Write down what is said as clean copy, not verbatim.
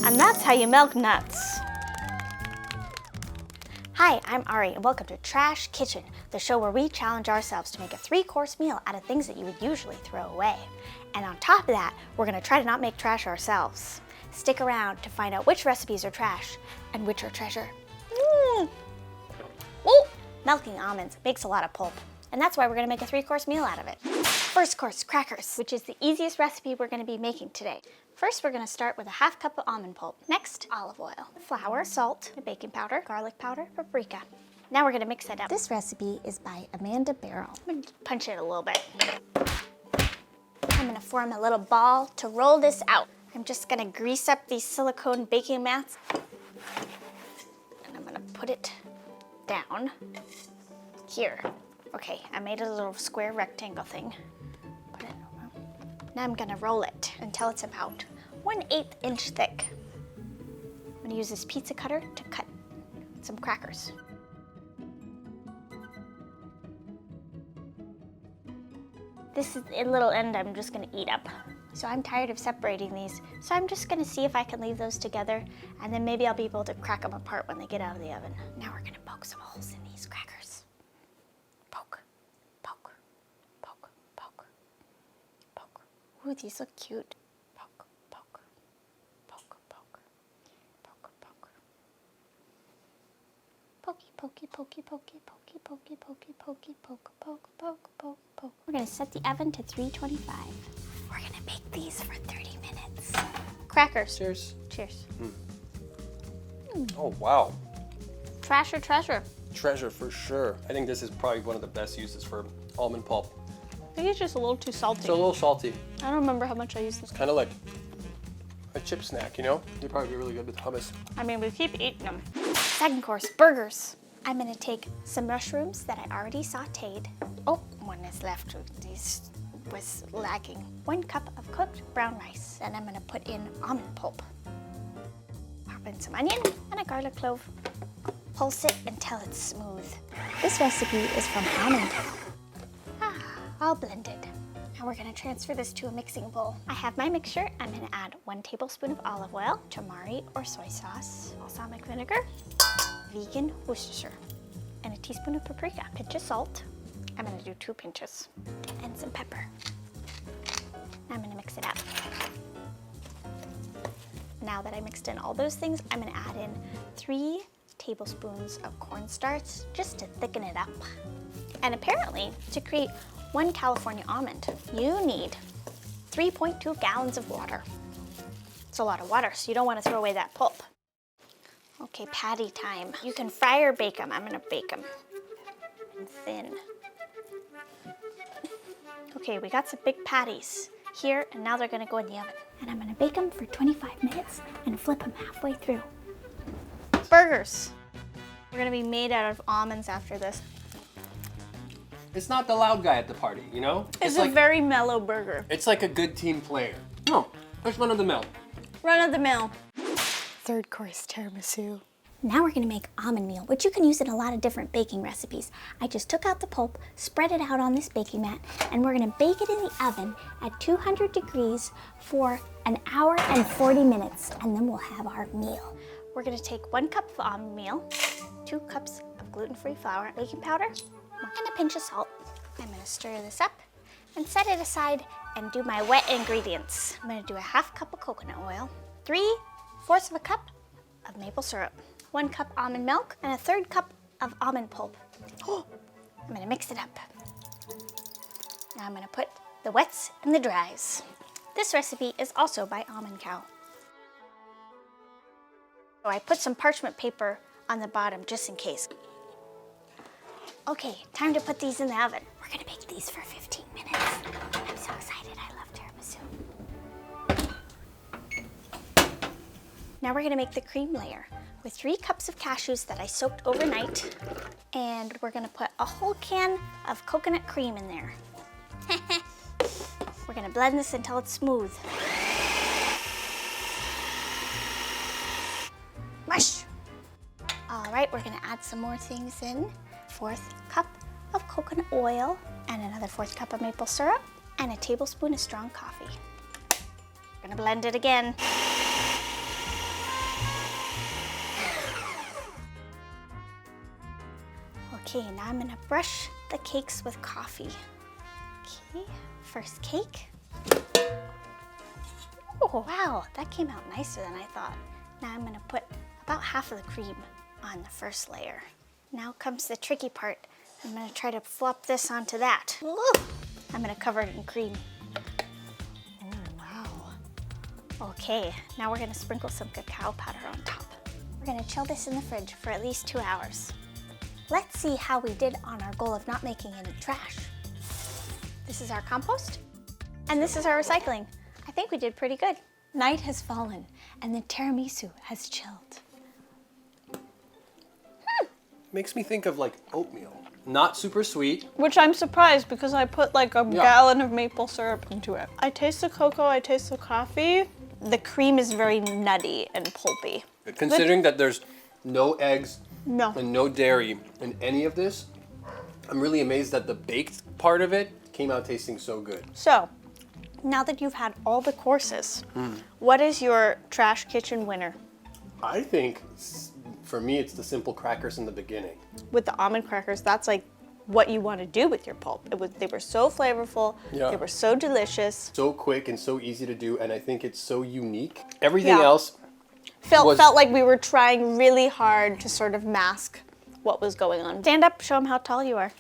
And that's how you milk nuts. Hi, I'm Ari, and welcome to Trash Kitchen, the show where we challenge ourselves to make a 3-course meal out of things that you would usually throw away. And on top of that, we're gonna try to not make trash ourselves. Stick around to find out which recipes are trash and which are treasure. Ooh, melting almonds makes a lot of pulp, and that's why we're gonna make a 3-course meal out of it. First course, crackers, which is the easiest recipe we're gonna be making today. First, we're gonna start with a ½ cup of almond pulp. Next, olive oil, flour, salt, baking powder, garlic powder, paprika. Now we're gonna mix that up. This recipe is by Berrill. I'm gonna punch it a little bit. I'm gonna form a little ball to roll this out. I'm just gonna grease up these silicone baking mats. And I'm gonna put it down here. Okay, I made a little square rectangle thing. Now I'm gonna roll it until it's about 1/8 inch thick. I'm gonna use this pizza cutter to cut some crackers. This is a little end I'm just gonna eat up. So I'm tired of separating these. So I'm just gonna see if I can leave those together, and then maybe I'll be able to crack them apart when they get out of the oven. Now we're gonna poke some holes in these crackers. Poke, poke, poke, poke, poke. Ooh, these look cute. Poke, poke, poke, poke, poke, poke. Pokey, pokey, pokey, pokey, pokey, pokey, pokey, pokey, poke, poke, poke, poke, poke. We're gonna set the oven to 325. We're gonna bake these for 30 minutes. Crackers. Cheers. Cheers. Oh, wow. Trash or treasure? Treasure for sure. I think this is probably one of the best uses for almond pulp. I think it's just a little too salty. It's a little salty. I don't remember how much I used this. Kind of like a chip snack, you know? You'd probably be really good with hummus. I mean, we keep eating them. Second course, burgers. I'm gonna take some mushrooms that I already sauteed. Oh, one is left. These was lacking. 1 cup of cooked brown rice. Then I'm gonna put in almond pulp. Pop in some onion and a garlic clove. Pulse it until it's smooth. This recipe is from Almond Pulp. All blended. Now we're gonna transfer this to a mixing bowl. I have my mixture. I'm gonna add 1 tablespoon of olive oil, tamari or soy sauce, balsamic vinegar, vegan Worcestershire, and a teaspoon of paprika, a pinch of salt. I'm gonna do 2 pinches, and some pepper. Now I'm gonna mix it up. Now that I mixed in all those things, I'm gonna add in 3 tablespoons of cornstarch just to thicken it up. And apparently, to create 1 California almond, you need 3.2 gallons of water. It's a lot of water, so you don't want to throw away that pulp. Okay, patty time. You can fry or bake them. I'm gonna bake them. Thin. Okay, we got some big patties here, and now they're gonna go in the oven. And I'm gonna bake them for 25 minutes and flip them halfway through. Burgers. We're gonna be made out of almonds after this. It's not the loud guy at the party, you know? It's a very mellow burger. It's like a good team player. No, it's run of the mill. Run of the mill. Third course tiramisu. Now we're gonna make almond meal, which you can use in a lot of different baking recipes. I just took out the pulp, spread it out on this baking mat, and we're gonna bake it in the oven at 200 degrees for 1 hour and 40 minutes, and then we'll have our meal. We're gonna take 1 cup of almond meal, 2 cups of gluten-free flour, baking powder, and a pinch of salt. I'm gonna stir this up and set it aside and do my wet ingredients. I'm gonna do a ½ cup of coconut oil, 3/4 of a cup of maple syrup, 1 cup almond milk, and a 1/3 cup of almond pulp. Oh, I'm gonna mix it up. Now I'm gonna put the wets and the dries. This recipe is also by Almond Cow. So I put some parchment paper on the bottom just in case. Okay, time to put these in the oven. We're gonna bake these for 15 minutes. I'm so excited, I love tiramisu. Now we're gonna make the cream layer with 3 cups of cashews that I soaked overnight. And we're gonna put a whole can of coconut cream in there. We're gonna blend this until it's smooth. Mush! All right, we're gonna add some more things in. 1/4 cup of coconut oil and another 1/4 cup of maple syrup and a tablespoon of strong coffee. We're gonna blend it again. Okay, now I'm gonna brush the cakes with coffee. Okay, first cake. Oh wow, that came out nicer than I thought. Now I'm gonna put about half of the cream on the first layer. Now comes the tricky part. I'm gonna try to flop this onto that. Ooh, I'm gonna cover it in cream. Oh wow. Okay, now we're gonna sprinkle some cacao powder on top. We're gonna chill this in the fridge for at least 2 hours. Let's see how we did on our goal of not making any trash. This is our compost, and this is our recycling. I think we did pretty good. Night has fallen, and the tiramisu has chilled. Makes me think of like oatmeal. Not super sweet. Which I'm surprised because I put like a gallon of maple syrup into it. I taste the cocoa, I taste the coffee. The cream is very nutty and pulpy. Considering that there's no eggs No. and no dairy in any of this, I'm really amazed that the baked part of it came out tasting so good. So, now that you've had all the courses, what is your trash kitchen winner? I think for me it's the simple crackers in the beginning. With the almond crackers, that's like what you want to do with your pulp. They were so flavorful, Yeah. they were so delicious. So quick and so easy to do, and I think it's so unique. Everything Yeah. else Felt like we were trying really hard to sort of mask what was going on. Stand up, show them how tall you are.